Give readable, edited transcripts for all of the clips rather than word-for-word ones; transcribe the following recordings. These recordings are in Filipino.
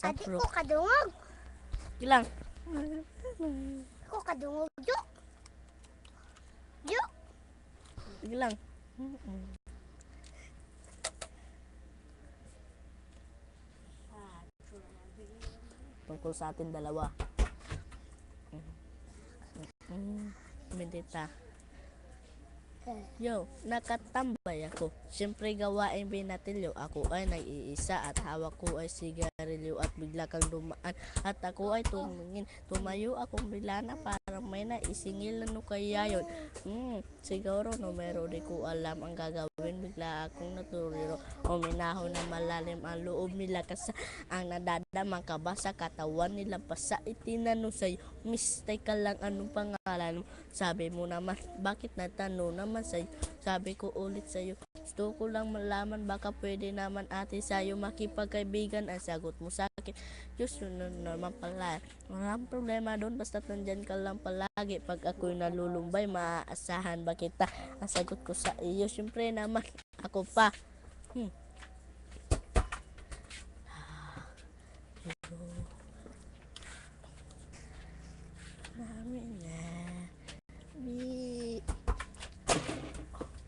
Adik ko kadungog. Ilang? Ako kadungog. Juk. Juk. Ilang? Tungkol sa atin dalawa. Medita. Yo, nakatambay ako. Siyempre gawain binatilyo. Ako ay nag-iisa at hawak ko ay sigarilyo at bigla kang dumaan. At ako ay tumingin. Tumayo akong bigla na parang may naisingil. Ano kaya yun? Siguro numero di ko alam ang gagawin. Bigla akong natuliro. Uminahon na malalim ang loob nila kasi ang nadadamang kaba sa katawan nila pa sa itinanong sa'yo. Mistake ka lang, anong pangalan mo? Sabi mo naman, bakit natanong naman sa'yo? Sabi ko ulit sa'yo, gusto ko lang malaman, baka pwede naman ate sa'yo makipagkaibigan. Ang sagot mo sa akin, Diyos, yun naman pala. Walang problema doon, basta nandyan ka lang palagi. Pag ako'y nalulumbay, maaasahan ba kita? Ang sagot ko sa iyo, syempre naman, ako pa.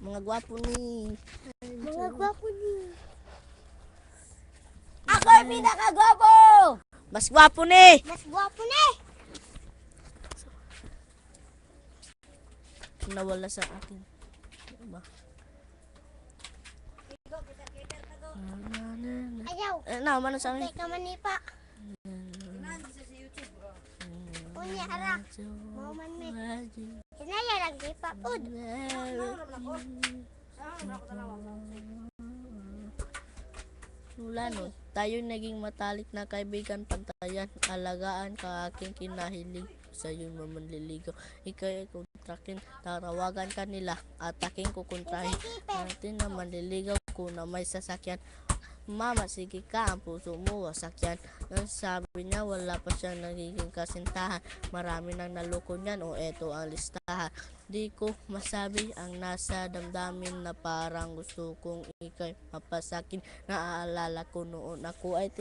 Mga gwapo ni. Mga gwapo ni. Ako ay pinakagwapo! Mas gwapo ni! Mas gwapo ni. Nawala sa akin. Ano ba? Ayaw. Mano sa amin? Kay ka manipa. Unya ara. Mau man me. Sinaya lang di pa pod. Mula nun, tayo naging matalik na kaibigan, pantayan, alagaan ka aking kinahiling. Sa iyo mamanliligaw, ikaw ay kontrakin, tarawagan ka nila at aking kukontrahin. Natin na manliligaw ko na may sasakyan. Mama, sige ka, ang puso mo wasakyan. Ang sabi niya, wala pa siyang nagiging kasintahan. Marami nang naloko niyan, o eto ang listahan. Di ko masabi ang nasa damdamin na parang gusto kong ikay mapasakin. Naaalala ko noon ako ay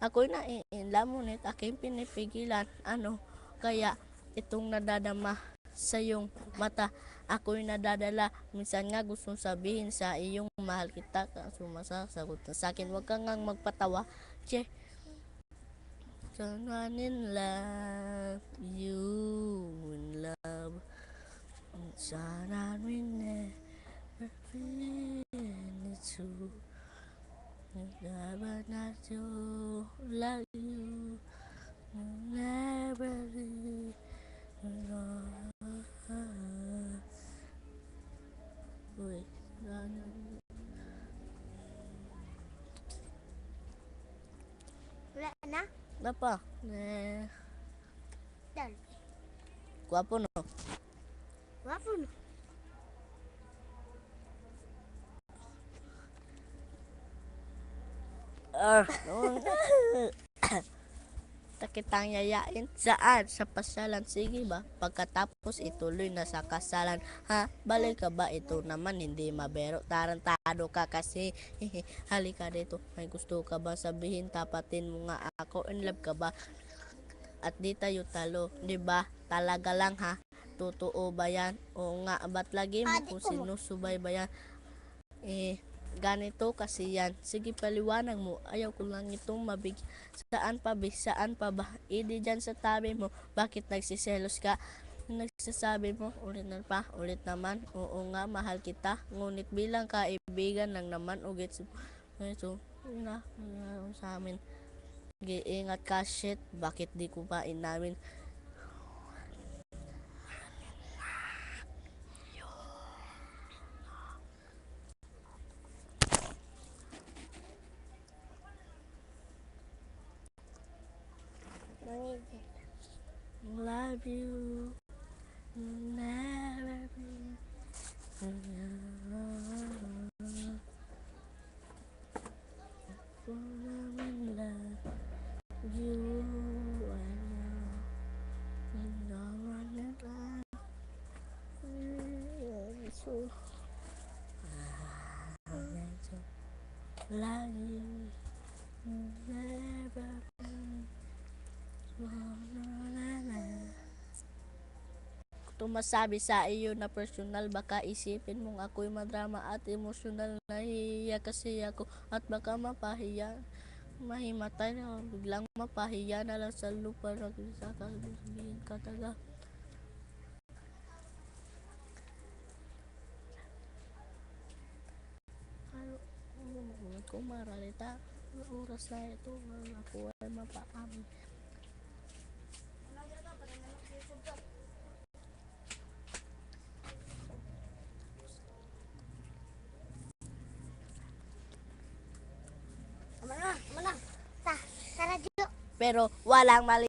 ako'y naiinla, ngunit aking pinipigilan. Ano kaya itong nadadama sa iyong mata? Ako'y nadadala, minsan nga gustong sabihin sa iyong mahal kita, sumasagot na sa akin, huwag kang ngang magpatawa. Che, someone in love, you in love, sana we never feel it true, never not you, love you, never leave, Uy, Wala na. Wala pa. Dal. Gwapo no? Gwapo no. Takitang yayain saan? Sa pasyalan, sige ba? Pagkatapos ituloy na sa kasalan. Ha? Balik ka ba? Ito naman hindi mabero. Tarantado ka kasi. Halika dito. May gusto ka ba sabihin? Tapatin mo nga ako. In love ka ba? At di tayo talo. Diba? Talaga lang ha? Totoo ba yan? O nga, ba't lagi mo kung sinusubay ba yan? Ganito kasi yan. Sige, paliwanag mo. Ayaw ko lang itong mabigyan. Saan pa ba? Di dyan sa tabi mo. Bakit nagsiselos ka? Nagsasabi mo, ulit na pa, ulit naman. Oo nga, mahal kita. Ngunit bilang kaibigan lang naman, ugit ito na sa amin. Giingat ka, shit. Bakit di ko pa inamin? Love you, never be love you, I know love you, never tumasabi sa iyo na personal. Baka isipin mong ako'y madrama at emosyonal. Nahihiya kasi ako at baka mahimatay na biglang mapahiya na lang sa lupa. Sabihin ka taga. Kung maralita, oras na ito, ako ay mapaamin. Tara, Jo. Pero walang mali